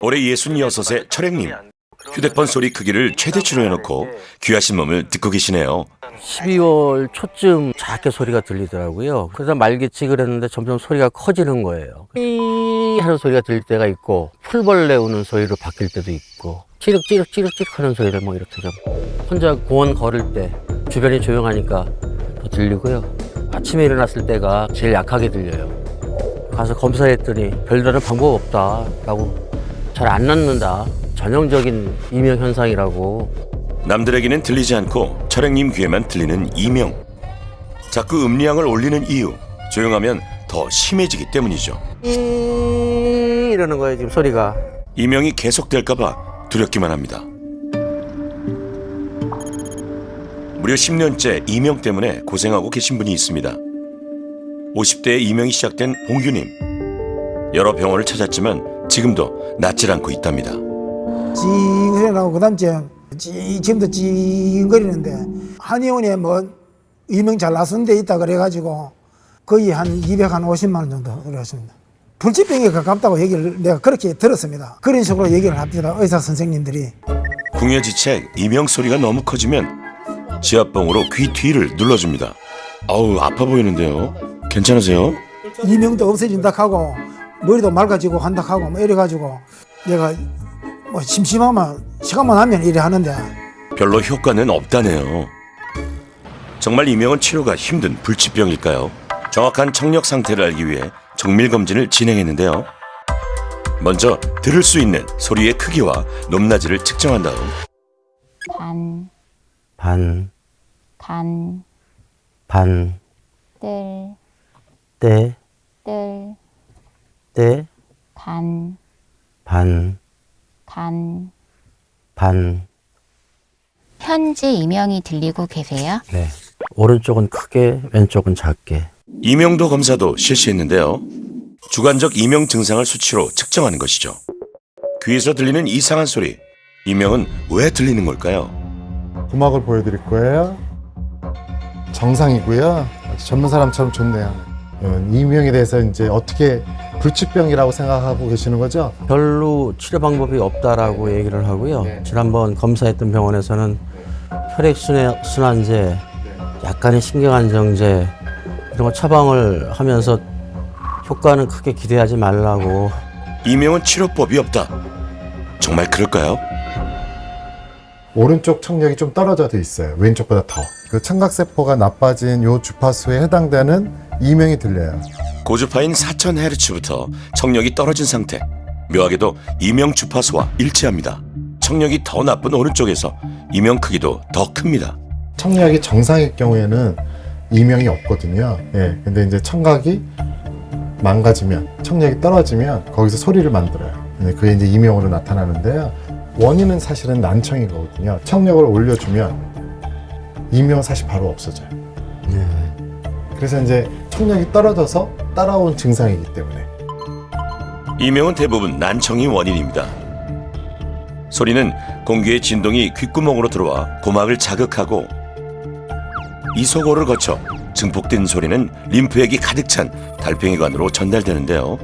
올해 66의 철행님. 휴대폰 소리 크기를 최대치로 해놓고 귀하신 몸을 듣고 계시네요. 12월 초쯤 작게 소리가 들리더라고요. 그래서 말겠지 그랬는데 점점 소리가 커지는 거예요. 삐 하는 소리가 들릴 때가 있고 풀벌레 우는 소리로 바뀔 때도 있고 찌륵찌륵찌륵찌륵 하는 소리를 뭐 이렇게 좀 혼자 공원 걸을 때 주변이 조용하니까 더 들리고요. 아침에 일어났을 때가 제일 약하게 들려요. 가서 검사했더니 별다른 방법 없다라고 잘 안 낫는다. 전형적인 이명 현상이라고. 남들에게는 들리지 않고 철행님 귀에만 들리는 이명. 자꾸 음량을 올리는 이유. 조용하면 더 심해지기 때문이죠. 이러는 거예요 지금 소리가. 이명이 계속될까봐 두렵기만 합니다. 무려 10년째 이명 때문에 고생하고 계신 분이 있습니다. 50대에 이명이 시작된 봉규님. 여러 병원을 찾았지만 지금도 낫질 않고 있답니다. 찡 나고 그다음 지금도 찡거리는데 한의원에 뭐 이명 잘 나선 데 있다 그래가지고 거의 한 250만 원 정도 들었습니다. 불치병에 가깝다고 얘기를 내가 그렇게 들었습니다. 그런 식으로 얘기를 합니다. 의사 선생님들이. 궁여지책 이명 소리가 너무 커지면 지압봉으로 귀 뒤를 눌러줍니다. 아우 아파 보이는데요. 괜찮으세요? 이명도 없어진다 하고 머리도 맑아지고 한다 하고 뭐 이래가지고 내가 뭐 심심하면 시간만 하면 이래 하는데 별로 효과는 없다네요. 정말 이명은 치료가 힘든 불치병일까요? 정확한 청력 상태를 알기 위해 정밀검진을 진행했는데요. 먼저 들을 수 있는 소리의 크기와 높낮이를 측정한 다음 반, 간, 반, 뜰, 때, 뜰, 때, 간, 반, 간. 반. 현재 이명이 들리고 계세요? 네. 오른쪽은 크게, 왼쪽은 작게. 이명도 검사도 실시했는데요. 주관적 이명 증상을 수치로 측정하는 것이죠. 귀에서 들리는 이상한 소리. 이명은 왜 들리는 걸까요? 고막을 보여드릴 거예요. 정상이고요. 아주 전문 사람처럼 좋네요. 이명에 대해서 이제 어떻게 불치병이라고 생각하고 계시는 거죠? 별로 치료 방법이 없다라고 얘기를 하고요. 지난번 검사했던 병원에서는 혈액순환제, 약간의 신경안정제 이런 거 처방을 하면서 효과는 크게 기대하지 말라고. 이명은 치료법이 없다. 정말 그럴까요? 오른쪽 청력이 좀 떨어져 있어요. 왼쪽보다 더. 그 청각세포가 나빠진 요 주파수에 해당되는 이명이 들려요. 고주파인 4000Hz부터 청력이 떨어진 상태. 묘하게도 이명 주파수와 일치합니다. 청력이 더 나쁜 오른쪽에서 이명 크기도 더 큽니다. 청력이 정상일 경우에는 이명이 없거든요. 예. 근데 이제 청각이 망가지면, 청력이 떨어지면 거기서 소리를 만들어요. 그게 이제 이명으로 나타나는데요. 원인은 사실은 난청이거든요. 청력을 올려주면 이명은 사실 바로 없어져요. 그래서 이제 청력이 떨어져서 따라온 증상이기 때문에. 이명은 대부분 난청이 원인입니다. 소리는 공기의 진동이 귓구멍으로 들어와 고막을 자극하고 이소골을 거쳐 증폭된 소리는 림프액이 가득 찬 달팽이관으로 전달되는데요.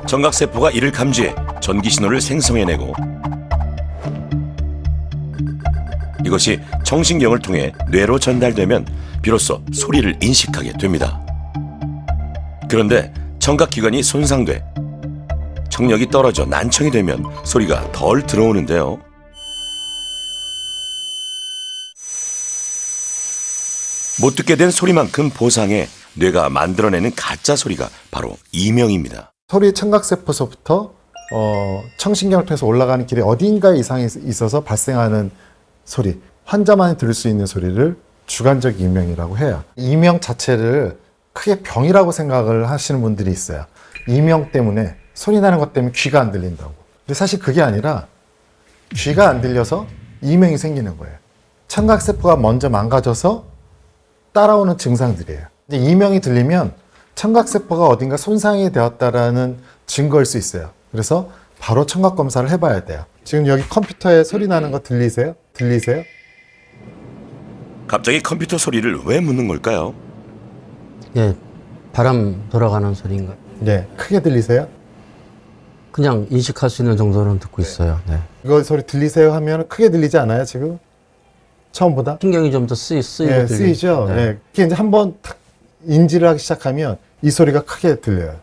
정각세포가 이를 감지해 전기신호를 생성해내고 이것이 청신경을 통해 뇌로 전달되면 비로소 소리를 인식하게 됩니다. 그런데 청각기관이 손상돼 청력이 떨어져 난청이 되면 소리가 덜 들어오는데요. 못 듣게 된 소리만큼 보상해 뇌가 만들어내는 가짜 소리가 바로 이명입니다. 소리 청각세포서부터 청신경을 통해서 올라가는 길에 어딘가에 이상이 있어서 발생하는 소리, 환자만이 들을 수 있는 소리를 주관적 이명이라고 해요. 이명 자체를 크게 병이라고 생각을 하시는 분들이 있어요. 이명 때문에, 소리 나는 것 때문에 귀가 안 들린다고. 근데 사실 그게 아니라 귀가 안 들려서 이명이 생기는 거예요. 청각세포가 먼저 망가져서 따라오는 증상들이에요. 근데 이명이 들리면 청각세포가 어딘가 손상이 되었다라는 증거일 수 있어요. 그래서 바로 청각검사를 해봐야 돼요. 지금 여기 컴퓨터에 소리 나는 거 들리세요? 들리세요? 갑자기 컴퓨터 소리를 왜 묻는 걸까요? 예, 바람 돌아가는 소리인가? 네, 크게 들리세요? 그냥 인식할 수 있는 정도는 듣고 있어요. 네. 이거 소리 들리세요 하면 크게 들리지 않아요, 지금? 처음보다? 신경이 좀 더 쓰이고 예, 들리죠. 쓰이죠. 네. 예. 그게 이제 한번 탁 인지를 하기 시작하면 이 소리가 크게 들려요.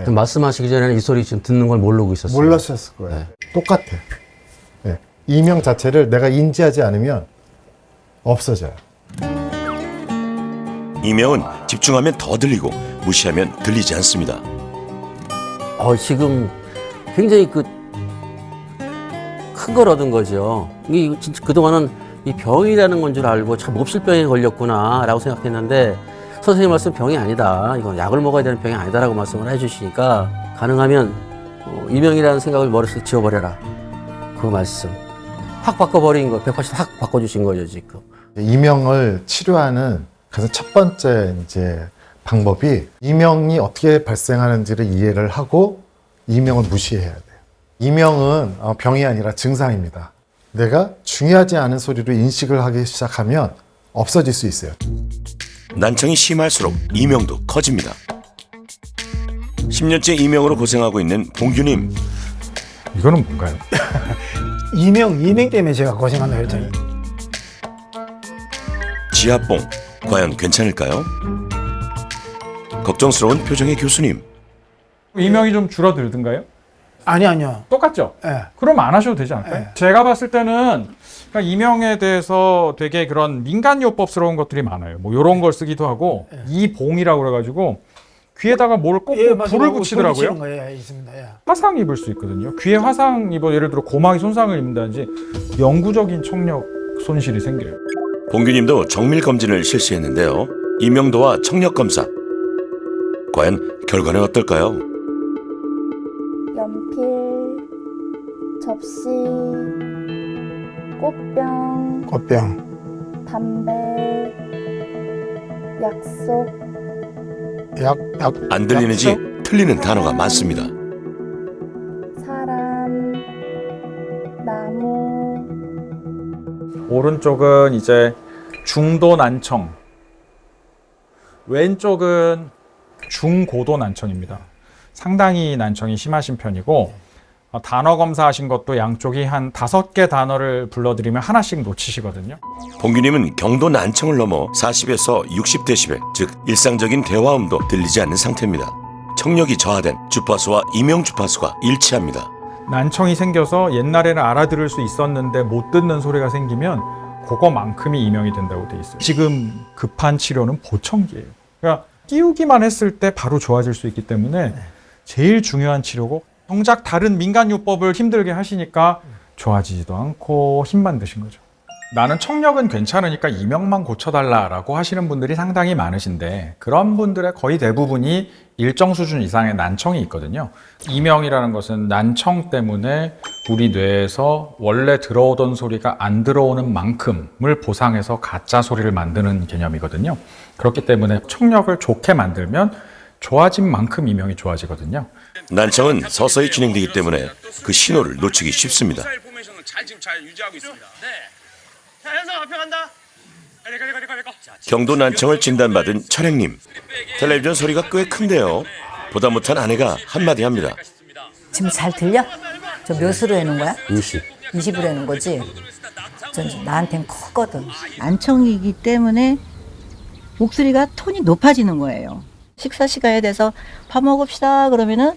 말씀하시기 전에는 이 소리 지금 듣는 걸 모르고 있었어요. 몰라셨을 거예요. 똑같아. 예. 이명 자체를 내가 인지하지 않으면 없어져요. 이명은 집중하면 더 들리고 무시하면 들리지 않습니다. 지금 굉장히 큰 걸 얻은 거죠. 이게 진짜 그동안은 이 병이라는 건 줄 알고 참 몹쓸병에 걸렸구나라고 생각했는데 선생님 말씀 병이 아니다. 이건 약을 먹어야 되는 병이 아니다라고 말씀을 해주시니까 가능하면 이명이라는 생각을 머릿속에 지워버려라. 그 말씀. 확 바꿔버린 거, 180도 확 바꿔주신 거죠, 지금. 이명을 치료하는 가장 첫 번째 이제 방법이 이명이 어떻게 발생하는지를 이해를 하고 이명을 무시해야 돼요. 이명은 병이 아니라 증상입니다. 내가 중요하지 않은 소리로 인식을 하기 시작하면 없어질 수 있어요. 난청이 심할수록 이명도 커집니다. 10년째 이명으로 고생하고 있는 봉규님. 이거는 뭔가요? 이명 때문에 제가 고생한다 그랬잖아요. 지하봉, 과연 괜찮을까요? 걱정스러운 표정의 교수님. 이명이 좀 줄어들던가요? 아니요. 똑같죠? 예. 그럼 안 하셔도 되지 않을까요? 네. 제가 봤을 때는 그러니까 이명에 대해서 되게 그런 민간요법스러운 것들이 많아요. 뭐 이런 걸 쓰기도 하고 이봉이라고 그래가지고 귀에다가 뭘 꼭 불을 붙이더라고요. 거에 있습니다. 예. 화상 입을 수 있거든요. 귀에 화상 입어 예를 들어 고막이 손상을 입는다든지 영구적인 청력 손실이 생겨요. 봉규님도 정밀 검진을 실시했는데요. 이명도와 청력 검사. 과연 결과는 어떨까요? 연필, 접시, 꽃병, 꽃병, 담배, 약속, 안 들리는지 약속? 틀리는 단어가 많습니다. 사람, 나무, 오른쪽은 이제 중도 난청, 왼쪽은 중고도 난청입니다. 상당히 난청이 심하신 편이고 단어 검사하신 것도 양쪽이 한 5개 단어를 불러드리면 하나씩 놓치시거든요. 봉규님은 경도 난청을 넘어 40에서 60데시벨, 즉 일상적인 대화음도 들리지 않는 상태입니다. 청력이 저하된 주파수와 이명 주파수가 일치합니다. 난청이 생겨서 옛날에는 알아들을 수 있었는데 못 듣는 소리가 생기면 그거만큼이 이명이 된다고 돼 있어요. 지금 급한 치료는 보청기예요. 그러니까 끼우기만 했을 때 바로 좋아질 수 있기 때문에 제일 중요한 치료고 정작 다른 민간요법을 힘들게 하시니까 좋아지지도 않고 힘만 드신 거죠. 나는 청력은 괜찮으니까 이명만 고쳐달라라고 하시는 분들이 상당히 많으신데 그런 분들의 거의 대부분이 일정 수준 이상의 난청이 있거든요. 이명이라는 것은 난청 때문에 우리 뇌에서 원래 들어오던 소리가 안 들어오는 만큼을 보상해서 가짜 소리를 만드는 개념이거든요. 그렇기 때문에 청력을 좋게 만들면 좋아진 만큼 이명이 좋아지거든요. 난청은 서서히 진행되기 때문에 그 신호를 놓치기 쉽습니다. 잘 유지하고 있습니다. 네. 자, 현성 앞에 간다. 가. 경도 난청을 진단받은 철행님. 텔레비전 소리가 꽤 큰데요. 보다 못한 아내가 한마디 합니다. 지금 잘 들려? 저 몇으로 해놓은 거야? 20. 20으로 해놓은 거지? 나한텐 크거든. 난청이기 때문에 목소리가 톤이 높아지는 거예요. 식사 시간에 돼서 밥 먹읍시다 그러면은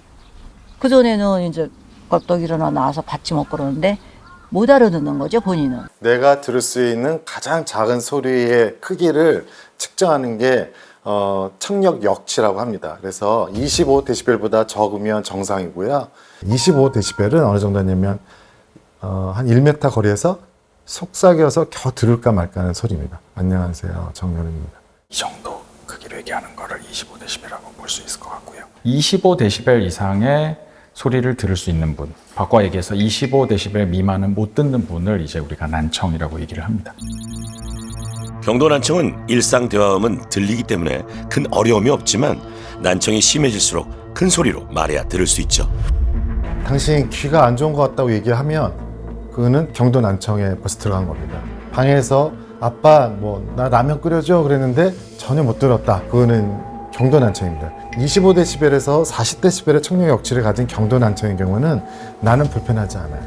그전에는 이제 껐떡 일어나 나와서 받침 먹고 그러는데 못 알아듣는 거죠, 본인은. 내가 들을 수 있는 가장 작은 소리의 크기를 측정하는 게 청력 역치라고 합니다. 그래서 25데시벨보다 적으면 정상이고요. 25데시벨은 어느 정도냐면 한 1m 거리에서 속삭여서 겨 들을까 말까 하는 소리입니다. 안녕하세요, 정연입니다. 이 정도 크기로 얘기하는 거를 25데시벨이라고 볼 수 있을 것 같고요. 25데시벨 이상의 소리를 들을 수 있는 분, 바꿔 얘기해서 25데시벨 미만은 못 듣는 분을 이제 우리가 난청이라고 얘기를 합니다. 경도 난청은 일상 대화음은 들리기 때문에 큰 어려움이 없지만 난청이 심해질수록 큰 소리로 말해야 들을 수 있죠. 당신 귀가 안 좋은 것 같다고 얘기하면 그거는 경도 난청에 벌써 들어간 겁니다. 방에서 아빠 뭐 나 라면 끓여줘 그랬는데 전혀 못 들었다. 그거는 경도 난청입니다. 25dB에서 40dB의 청력 역치를 가진 경도 난청의 경우는 나는 불편하지 않아요.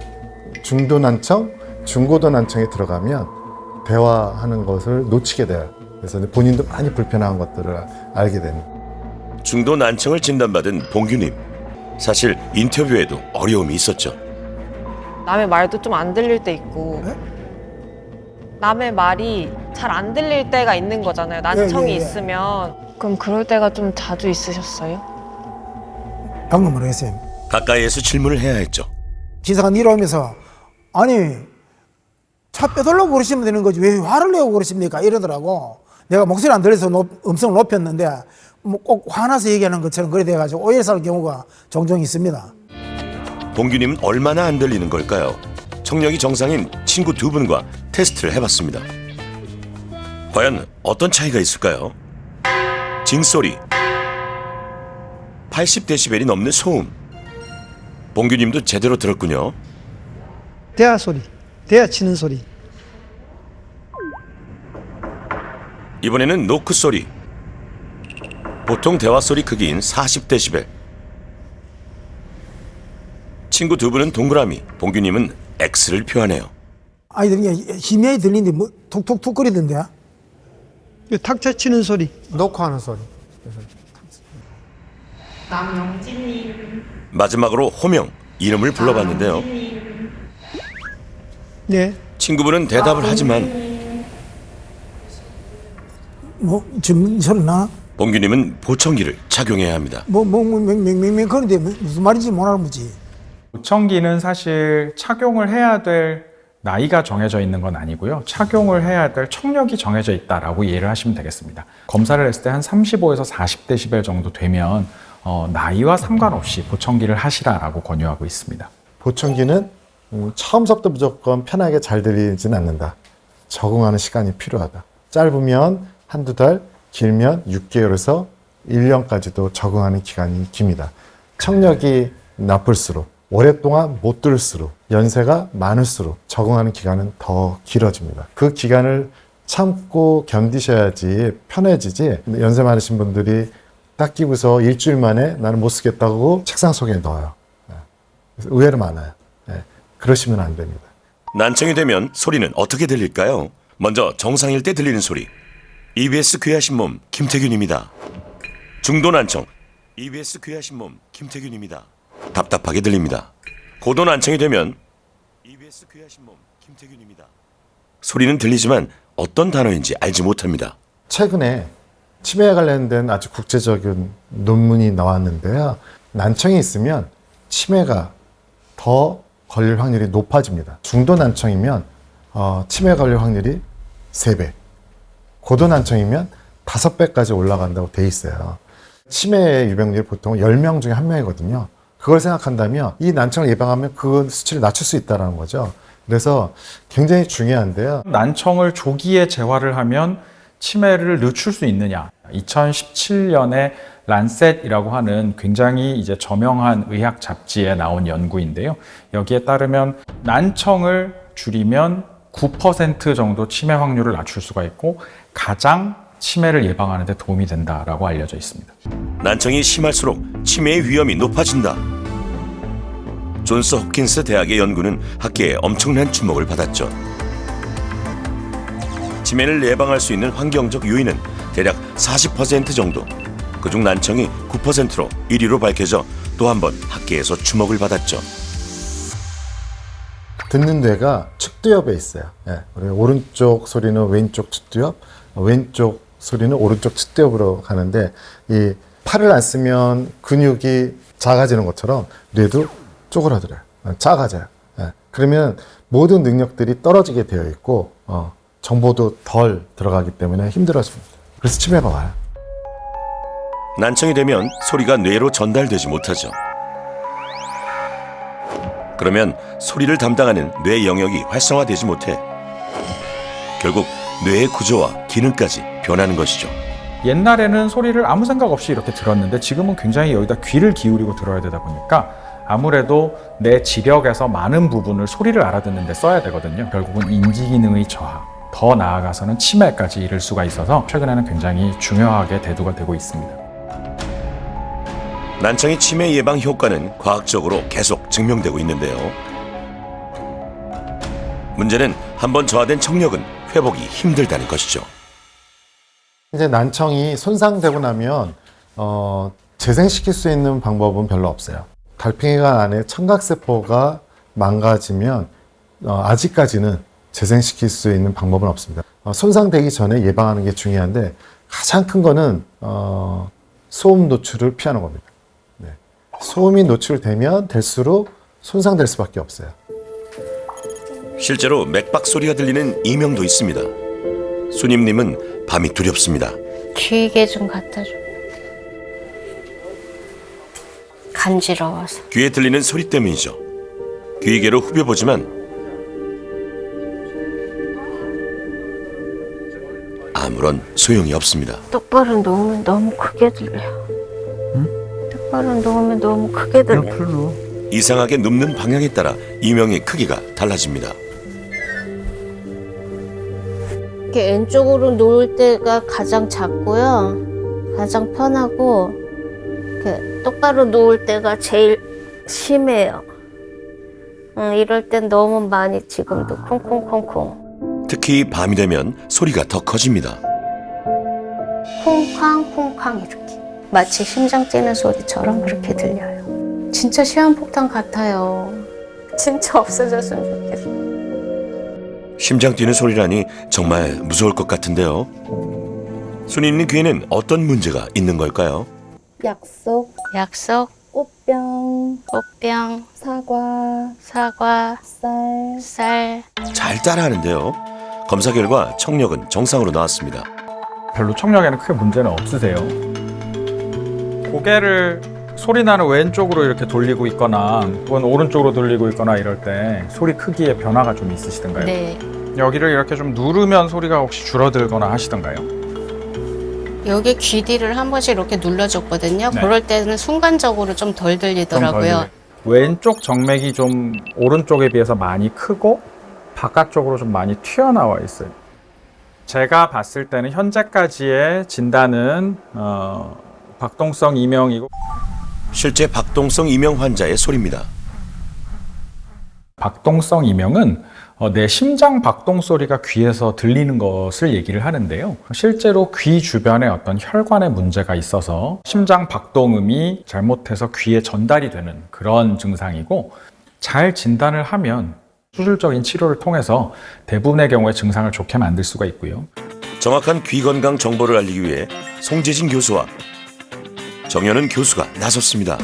중도 난청, 중고도 난청에 들어가면 대화하는 것을 놓치게 돼요. 그래서 본인도 많이 불편한 것들을 알게 됩니다. 중도 난청을 진단받은 봉규님. 사실 인터뷰에도 어려움이 있었죠. 남의 말도 좀 안 들릴 때 있고 남의 말이 잘 안 들릴 때가 있는 거잖아요. 난청이 있으면. 그럼 그럴 때가 좀 자주 있으셨어요? 방금 모르겠어요. 가까이에서 질문을 해야 했죠. 기사가 내려오면서 아니 차 빼돌려고 그러시면 되는 거지 왜 화를 내고 그러십니까? 이러더라고. 내가 목소리 안 들려서 음성을 높였는데 뭐 꼭 화나서 얘기하는 것처럼 그래 돼가지고 오해를 살 경우가 종종 있습니다. 봉규님은 얼마나 안 들리는 걸까요? 청력이 정상인 친구 두 분과 테스트를 해봤습니다. 과연 어떤 차이가 있을까요? 징소리, 80dB이 넘는 소음. 봉규님도 제대로 들었군요. 대화 소리, 대화 치는 소리. 이번에는 노크 소리. 보통 대화 소리 크기인 40dB. 친구 두 분은 동그라미, 봉규님은 X를 표하네요. 아이들이 희미하게 들리는데 뭐 툭툭툭 거리던데. 탁자 치는 소리. 녹화하는 소리. 마지막으로 호명, 이름을 불러봤는데요. 네. 친구분은 대답을 하지만 뭐 지금 소리 나? 봉규님은 보청기를 착용해야 합니다. 맹맹맹 그런데 무슨 말인지 못 알아보지. 보청기는 사실 착용을 해야 될 나이가 정해져 있는 건 아니고요. 착용을 해야 될 청력이 정해져 있다라고 이해를 하시면 되겠습니다. 검사를 했을 때 한 35에서 40dB 정도 되면 나이와 상관없이 보청기를 하시라라고 권유하고 있습니다. 보청기는 처음부터 무조건 편하게 잘 들리진 않는다. 적응하는 시간이 필요하다. 짧으면 한두 달, 길면 6개월에서 1년까지도 적응하는 기간이 깁니다. 청력이 나쁠수록 오랫동안 못 들을수록 연세가 많을수록 적응하는 기간은 더 길어집니다. 그 기간을 참고 견디셔야지 편해지지. 연세 많으신 분들이 딱 끼고서 일주일 만에 나는 못 쓰겠다고 책상 속에 넣어요. 그래서 의외로 많아요. 그러시면 안 됩니다. 난청이 되면 소리는 어떻게 들릴까요? 먼저 정상일 때 들리는 소리. EBS 귀하신 몸 김태균입니다. 중도 난청. EBS 귀하신 몸 김태균입니다. 답답하게 들립니다. 고도 난청이 되면 EBS 귀하신 몸 김태균입니다. 소리는 들리지만 어떤 단어인지 알지 못합니다. 최근에 치매에 관련된 아주 국제적인 논문이 나왔는데요. 난청이 있으면 치매가 더 걸릴 확률이 높아집니다. 중도 난청이면 치매 걸릴 확률이 3배, 고도 난청이면 5배까지 올라간다고 돼 있어요. 치매의 유병률이 보통 10명 중에 1명이거든요. 그걸 생각한다면 이 난청을 예방하면 그 수치를 낮출 수 있다는 거죠. 그래서 굉장히 중요한데요. 난청을 조기에 재활을 하면 치매를 늦출 수 있느냐. 2017년에 란셋이라고 하는 굉장히 이제 저명한 의학 잡지에 나온 연구인데요. 여기에 따르면 난청을 줄이면 9% 정도 치매 확률을 낮출 수가 있고 가장 치매를 예방하는 데 도움이 된다라고 알려져 있습니다. 난청이 심할수록 치매의 위험이 높아진다. 존스 홉킨스 대학의 연구는 학계에 엄청난 주목을 받았죠. 치매를 예방할 수 있는 환경적 요인은 대략 40% 정도. 그중 난청이 9%로 1위로 밝혀져 또 한 번 학계에서 주목을 받았죠. 듣는 뇌가 측두엽에 있어요. 우리 오른쪽 소리는 왼쪽 측두엽, 왼쪽 소리는 오른쪽 측두엽으로 가는데 이 팔을 안 쓰면 근육이 작아지는 것처럼 뇌도 쪼그라들어요. 작아져요. 그러면 모든 능력들이 떨어지게 되어 있고 정보도 덜 들어가기 때문에 힘들어집니다. 그래서 치매가 와요. 난청이 되면 소리가 뇌로 전달되지 못하죠. 그러면 소리를 담당하는 뇌 영역이 활성화되지 못해 결국 뇌의 구조와 기능까지 변하는 것이죠. 옛날에는 소리를 아무 생각 없이 이렇게 들었는데 지금은 굉장히 여기다 귀를 기울이고 들어야 되다 보니까 아무래도 내 지력에서 많은 부분을 소리를 알아듣는 데 써야 되거든요. 결국은 인지기능의 저하, 더 나아가서는 치매까지 이를 수가 있어서 최근에는 굉장히 중요하게 대두가 되고 있습니다. 난청의 치매 예방 효과는 과학적으로 계속 증명되고 있는데요. 문제는 한번 저하된 청력은 회복이 힘들다는 것이죠. 이제 난청이 손상되고 나면 재생시킬 수 있는 방법은 별로 없어요. 달팽이관 안에 청각세포가 망가지면 아직까지는 재생시킬 수 있는 방법은 없습니다. 손상되기 전에 예방하는 게 중요한데 가장 큰 거는 소음 노출을 피하는 겁니다. 네. 소음이 노출되면 될수록 손상될 수밖에 없어요. 실제로 맥박 소리가 들리는 이명도 있습니다. 수님님은 밤이 두렵습니다. 귀게 좀 갖다 줘. 간지러워서. 귀에 들리는 소리 때문이죠. 귀이개로 후벼보지만 아무런 소용이 없습니다. 똑바로 놓으면 너무 크게 들려. 똑바로 놓으면 너무 크게 들려. 이상하게 눕는 방향에 따라 이명의 크기가 달라집니다. 이렇게 왼쪽으로 놓을 때가 가장 작고요. 가장 편하고 이렇게 똑바로 놓을 때가 제일 심해요. 이럴 땐 너무 많이 지금도 콩콩콩콩. 특히 밤이 되면 소리가 더 커집니다. 콩쾅콩쾅 이렇게. 마치 심장 뛰는 소리처럼 그렇게 들려요. 진짜 시한폭탄 같아요. 진짜 없어졌으면 좋겠어요. 심장 뛰는 소리라니 정말 무서울 것 같은데요. 수님님 귀에는 어떤 문제가 있는 걸까요? 약속, 약속, 꽃병, 꽃병, 사과, 사과, 쌀. 쌀. 잘 따라하는데요. 검사 결과 청력은 정상으로 나왔습니다. 별로 청력에는 크게 문제는 없으세요. 고개를 소리 나는 왼쪽으로 이렇게 돌리고 있거나 혹은 오른쪽으로 돌리고 있거나 이럴 때 소리 크기에 변화가 좀 있으시던가요? 네. 여기를 이렇게 좀 누르면 소리가 혹시 줄어들거나 하시던가요? 여기 귀 뒤를 한 번씩 이렇게 눌러줬거든요. 네. 그럴 때는 순간적으로 좀 덜 들리더라고요. 왼쪽 정맥이 좀 오른쪽에 비해서 많이 크고 바깥쪽으로 좀 많이 튀어나와 있어요. 제가 봤을 때는 현재까지의 진단은 박동성 이명이고, 실제 박동성 이명 환자의 소리입니다. 박동성 이명은 내 심장 박동 소리가 귀에서 들리는 것을 얘기를 하는데요. 실제로 귀 주변에 어떤 혈관에 문제가 있어서 심장 박동음이 잘못해서 귀에 전달이 되는 그런 증상이고, 잘 진단을 하면 수술적인 치료를 통해서 대부분의 경우에 증상을 좋게 만들 수가 있고요. 정확한 귀 건강 정보를 알리기 위해 송재진 교수와 정현은 교수가 나섰습니다.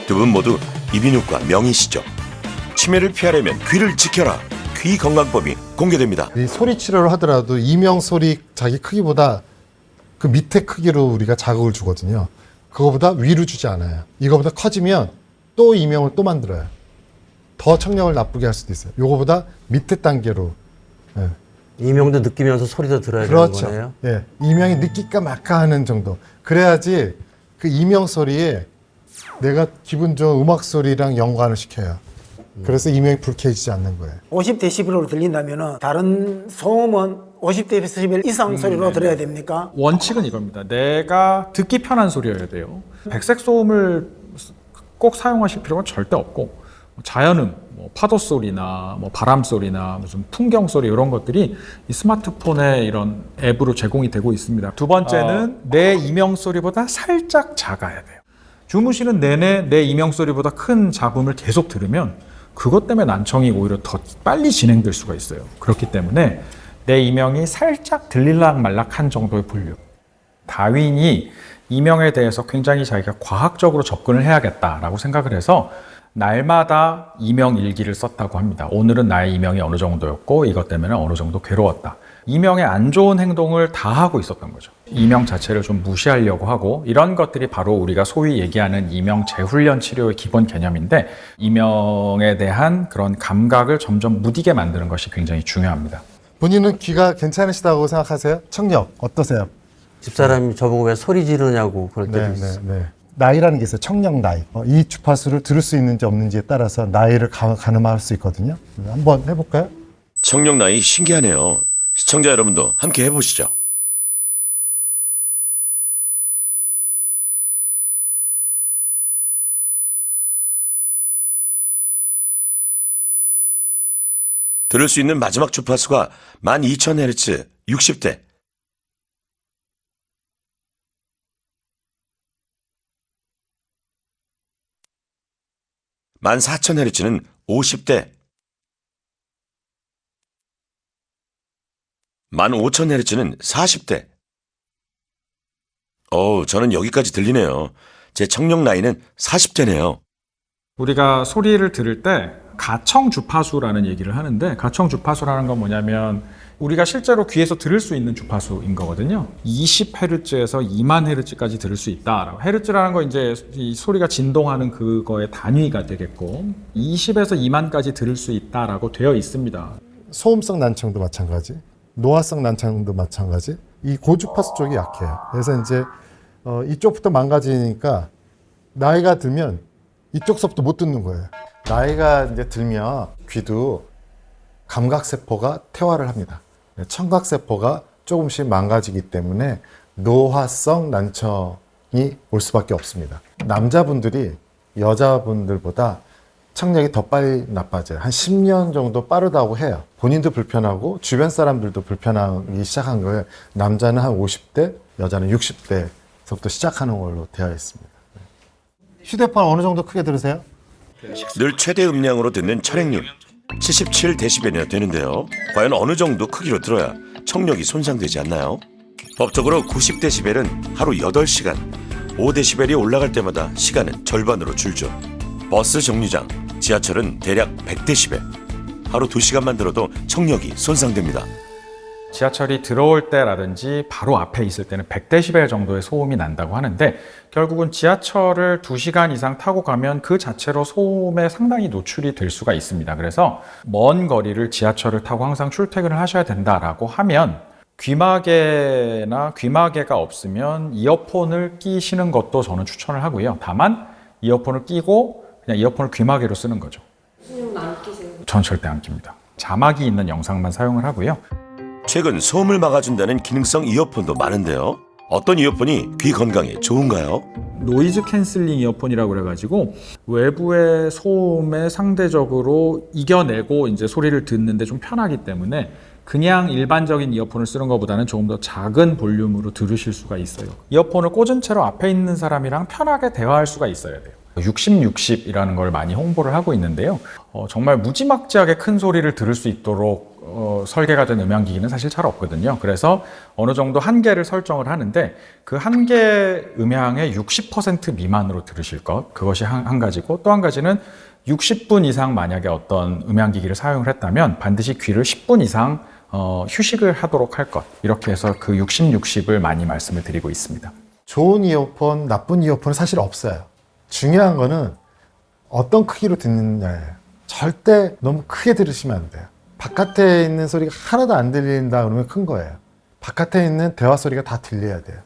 두 분 모두 이비인후과 명의시죠. 치매를 피하려면 귀를 지켜라. 귀 건강법이 공개됩니다. 이 소리 치료를 하더라도 이명 소리 자기 크기보다 그 밑에 크기로 우리가 자극을 주거든요. 그거보다 위로 주지 않아요. 이거보다 커지면 또 이명을 또 만들어요. 더 청력을 나쁘게 할 수도 있어요. 이거보다 밑에 단계로. 예. 이명도 느끼면서 소리도 들어야 그렇죠. 되는 거네요. 예. 이명이 느낄까 말까 하는 정도. 그래야지 그 이명 소리에 내가 기분 좋은 음악 소리랑 연관을 시켜요. 그래서 이명이 불쾌해지지 않는 거예요. 50데시벨로 들린다면 다른 소음은 50데시벨 이상 소리로 들어야 됩니까? 원칙은 이겁니다. 내가 듣기 편한 소리여야 돼요. 백색 소음을 꼭 사용하실 필요가 절대 없고, 자연음, 뭐 파도 소리나 뭐 바람 소리나 무슨 풍경 소리 이런 것들이 이 스마트폰의 이런 앱으로 제공이 되고 있습니다. 두 번째는 내 이명 소리보다 살짝 작아야 돼요. 주무시는 내내 내 이명 소리보다 큰 잡음을 계속 들으면 그것 때문에 난청이 오히려 더 빨리 진행될 수가 있어요. 그렇기 때문에 내 이명이 살짝 들릴락 말락한 정도의 볼륨. 다윈이 이명에 대해서 굉장히 자기가 과학적으로 접근을 해야겠다라고 생각을 해서 날마다 이명 일기를 썼다고 합니다. 오늘은 나의 이명이 어느 정도였고 이것 때문에 어느 정도 괴로웠다. 이명의 안 좋은 행동을 다 하고 있었던 거죠. 이명 자체를 좀 무시하려고 하고, 이런 것들이 바로 우리가 소위 얘기하는 이명 재훈련 치료의 기본 개념인데, 이명에 대한 그런 감각을 점점 무디게 만드는 것이 굉장히 중요합니다. 본인은 귀가 괜찮으시다고 생각하세요? 청력 어떠세요? 집사람이 저보고 왜 소리 지르냐고 그럴 때도 있어요. 나이라는 게 있어요. 청력 나이. 이 주파수를 들을 수 있는지 없는지에 따라서 나이를 가늠할 수 있거든요. 한번 해볼까요? 청력 나이 신기하네요. 시청자 여러분도 함께 해보시죠. 들을 수 있는 마지막 주파수가 12,000Hz 60대. 만 4,000Hz는 50대. 15,000Hz는 40대. 저는 여기까지 들리네요. 제 청력 나이는 40대네요. 우리가 소리를 들을 때 가청 주파수라는 얘기를 하는데, 가청 주파수라는 건 뭐냐면 우리가 실제로 귀에서 들을 수 있는 주파수인 거거든요. 20Hz에서 2만 Hz까지 들을 수 있다. 헤르츠라는 건 이제 이 소리가 진동하는 그거의 단위가 되겠고, 20에서 2만까지 들을 수 있다라고 되어 있습니다. 소음성 난청도 마찬가지, 노화성 난청도 마찬가지. 이 고주파수 쪽이 약해요. 그래서 이제 이쪽부터 망가지니까 나이가 들면 이쪽서부터 못 듣는 거예요. 나이가 이제 들면 귀도 감각세포가 퇴화를 합니다. 청각세포가 조금씩 망가지기 때문에 노화성 난청이 올 수밖에 없습니다. 남자분들이 여자분들보다 청력이 더 빨리 나빠져요. 한 10년 정도 빠르다고 해요. 본인도 불편하고 주변 사람들도 불편하기 시작한 거예요. 남자는 한 50대, 여자는 60대서부터 시작하는 걸로 되어 있습니다. 휴대폰 어느 정도 크게 들으세요? 늘 최대 음량으로 듣는 철행님. 77dB이나 되는데요. 과연 어느 정도 크기로 들어야 청력이 손상되지 않나요? 법적으로 90dB은 하루 8시간, 5dB이 올라갈 때마다 시간은 절반으로 줄죠. 버스 정류장, 지하철은 대략 100dB. 하루 2시간만 들어도 청력이 손상됩니다. 지하철이 들어올 때라든지 바로 앞에 있을 때는 100dB 정도의 소음이 난다고 하는데, 결국은 지하철을 2시간 이상 타고 가면 그 자체로 소음에 상당히 노출이 될 수가 있습니다. 그래서 먼 거리를 지하철을 타고 항상 출퇴근을 하셔야 된다라고 하면, 귀마개나 귀마개가 없으면 이어폰을 끼시는 것도 저는 추천을 하고요. 다만 이어폰을 끼고 그냥 이어폰을 귀마개로 쓰는 거죠. 안 끼세요? 전 절대 안 낍니다. 자막이 있는 영상만 사용을 하고요. 최근 소음을 막아준다는 기능성 이어폰도 많은데요. 어떤 이어폰이 귀 건강에 좋은가요? 노이즈 캔슬링 이어폰이라고 그래가지고 외부의 소음에 상대적으로 이겨내고 이제 소리를 듣는데 좀 편하기 때문에 그냥 일반적인 이어폰을 쓰는 것보다는 조금 더 작은 볼륨으로 들으실 수가 있어요. 이어폰을 꽂은 채로 앞에 있는 사람이랑 편하게 대화할 수가 있어야 돼요. 60-60이라는 걸 많이 홍보를 하고 있는데요. 정말 무지막지하게 큰 소리를 들을 수 있도록 설계가 된 음향기기는 사실 잘 없거든요. 그래서 어느 정도 한계를 설정을 하는데, 그 한계 음향의 60% 미만으로 들으실 것, 그것이 한 가지고, 또 한 가지는 60분 이상 만약에 어떤 음향기기를 사용을 했다면 반드시 귀를 10분 이상 휴식을 하도록 할 것, 이렇게 해서 그 60-60을 많이 말씀을 드리고 있습니다. 좋은 이어폰, 나쁜 이어폰은 사실 없어요. 중요한 거는 어떤 크기로 듣느냐예요. 절대 너무 크게 들으시면 안 돼요. 바깥에 있는 소리가 하나도 안 들린다 그러면 큰 거예요. 바깥에 있는 대화 소리가 다 들려야 돼요.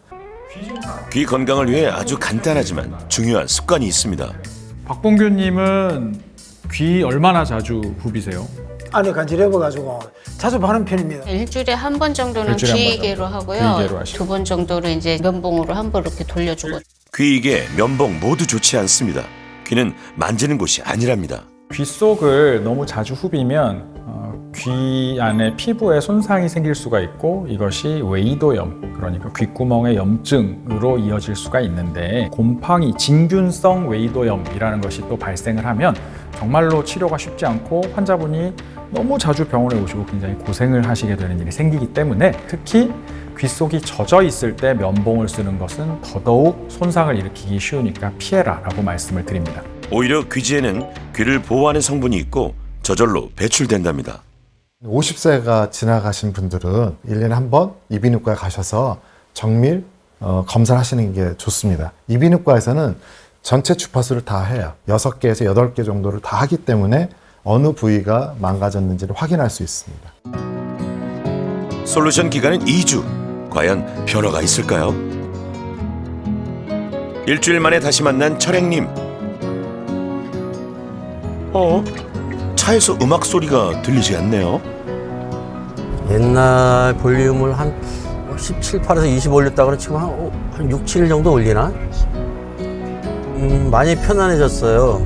귀 건강을 위해 아주 간단하지만 중요한 습관이 있습니다. 박봉규님은 귀 얼마나 자주 후비세요? 안에 간질해봐가지고 자주 바는 편입니다. 일주일에 한 번 정도는 일주일에 한 귀이개로 번. 하고요. 귀이개로 하시고. 2번 정도는 이제 면봉으로 한 번 이렇게 돌려주고. 귀이개, 면봉 모두 좋지 않습니다. 귀는 만지는 곳이 아니랍니다. 귀 속을 너무 자주 후비면 귀 안에 피부에 손상이 생길 수가 있고, 이것이 웨이도염, 그러니까 귓구멍의 염증으로 이어질 수가 있는데, 곰팡이, 진균성 웨이도염이라는 것이 또 발생을 하면 정말로 치료가 쉽지 않고 환자분이 너무 자주 병원에 오시고 굉장히 고생을 하시게 되는 일이 생기기 때문에, 특히 귀 속이 젖어 있을 때 면봉을 쓰는 것은 더더욱 손상을 일으키기 쉬우니까 피해라 라고 말씀을 드립니다. 오히려 귀지에는 귀를 보호하는 성분이 있고 저절로 배출된답니다. 50세가 지나가신 분들은 1년에 한 번 이비인후과에 가셔서 정밀 검사를 하시는 게 좋습니다. 이비인후과에서는 전체 주파수를 다 해요. 6개에서 8개 정도를 다 하기 때문에 어느 부위가 망가졌는지를 확인할 수 있습니다. 솔루션 기간은 2주. 과연 변화가 있을까요? 일주일 만에 다시 만난 철행님. 차에서 음악 소리가 들리지 않네요. 옛날 볼륨을 한 17, 8에서 20 올렸다가는 지금 한 6, 7 정도 올리나? 많이 편안해졌어요.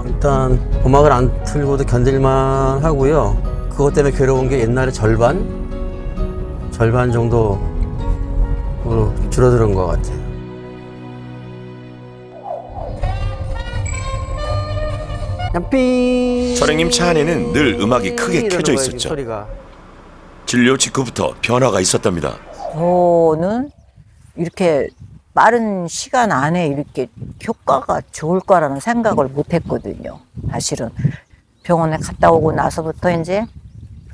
일단 음악을 안 틀고도 견딜만 하고요. 그것 때문에 괴로운 게 옛날에 절반 정도로 줄어드는 것 같아요. 철행님 차 안에는 늘 음악이 크게 켜져 있었죠. 진료 직후부터 변화가 있었답니다. 저는 이렇게 빠른 시간 안에 이렇게 효과가 좋을 거라는 생각을 못 했거든요. 사실은 병원에 갔다 오고 나서부터 이제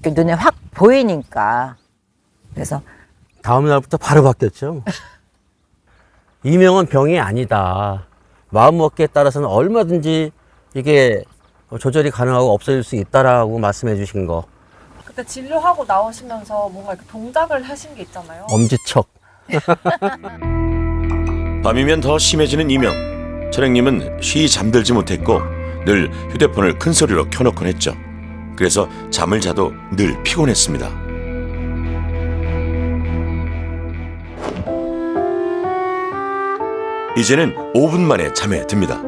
이렇게 눈에 확 보이니까. 그래서 다음 날부터 바로 바뀌었죠. 이명은 병이 아니다. 마음먹기에 따라서는 얼마든지 이게 조절이 가능하고 없어질 수 있다라고 말씀해 주신 거. 그때 진료하고 나오시면서 뭔가 이렇게 동작을 하신 게 있잖아요. 엄지척. 밤이면 더 심해지는 이명. 철행님은 쉬이 잠들지 못했고 늘 휴대폰을 큰 소리로 켜놓곤 했죠. 그래서 잠을 자도 늘 피곤했습니다. 이제는 5분 만에 잠에 듭니다.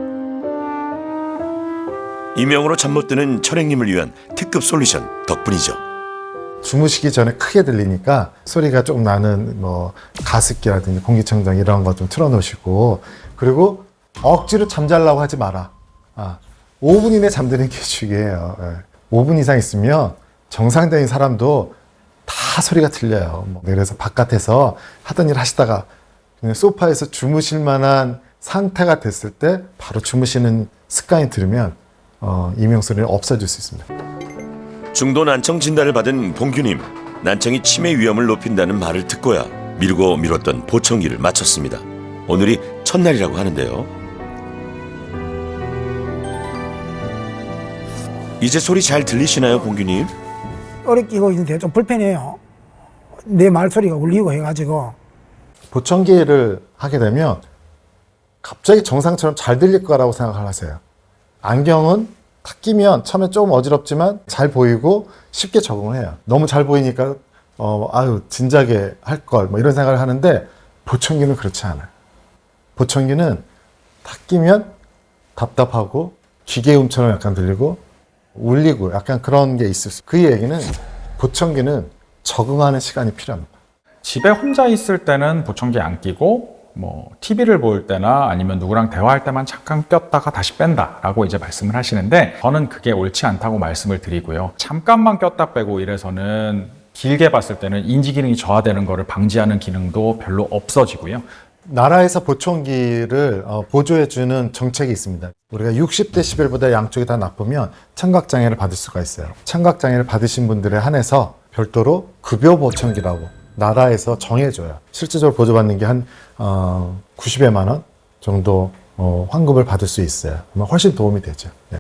이명으로 잠 못 드는 철행님을 위한 특급 솔루션 덕분이죠. 주무시기 전에 크게 들리니까 소리가 좀 나는 뭐 가습기라든지 공기청정 이런 거 좀 틀어놓으시고, 그리고 억지로 잠자려고 하지 마라. 5분 이내 잠드는 게 중요해요. 5분 이상 있으면 정상적인 사람도 다 소리가 들려요. 그래서 바깥에서 하던 일 하시다가 그냥 소파에서 주무실 만한 상태가 됐을 때 바로 주무시는 습관이 들으면 이명 소리는 없어질 수 있습니다. 중도 난청 진단을 받은 봉규님. 난청이 치매 위험을 높인다는 말을 듣고야 미루고 미뤘던 보청기를 마쳤습니다. 오늘이 첫날이라고 하는데요. 이제 소리 잘 들리시나요, 봉규님? 오래 끼고 있는데 좀 불편해요. 내 말소리가 울리고 해가지고. 보청기를 하게 되면 갑자기 정상처럼 잘 들릴 거라고 생각을 하세요. 안경은 탁 끼면 처음에 좀 어지럽지만 잘 보이고 쉽게 적응을 해요. 너무 잘 보이니까 진작에 할 걸 뭐 이런 생각을 하는데, 보청기는 그렇지 않아요. 보청기는 탁 끼면 답답하고 기계음처럼 약간 들리고 울리고 약간 그런 게 있을 수 있어요. 그 얘기는 보청기는 적응하는 시간이 필요합니다. 집에 혼자 있을 때는 보청기 안 끼고 뭐 TV를 볼 때나 아니면 누구랑 대화할 때만 잠깐 꼈다가 다시 뺀다라고 이제 말씀을 하시는데, 저는 그게 옳지 않다고 말씀을 드리고요. 잠깐만 꼈다 빼고 이래서는 길게 봤을 때는 인지 기능이 저하되는 거를 방지하는 기능도 별로 없어지고요. 나라에서 보청기를 보조해주는 정책이 있습니다. 우리가 60데시벨보다 양쪽이 다 나쁘면 청각장애를 받을 수가 있어요. 청각장애를 받으신 분들에 한해서 별도로 급여 보청기라고 나라에서 정해줘요. 실제적으로 보조받는 게 한 90여만 원 정도 환급을 받을 수 있어요. 그러면 훨씬 도움이 되죠. 네.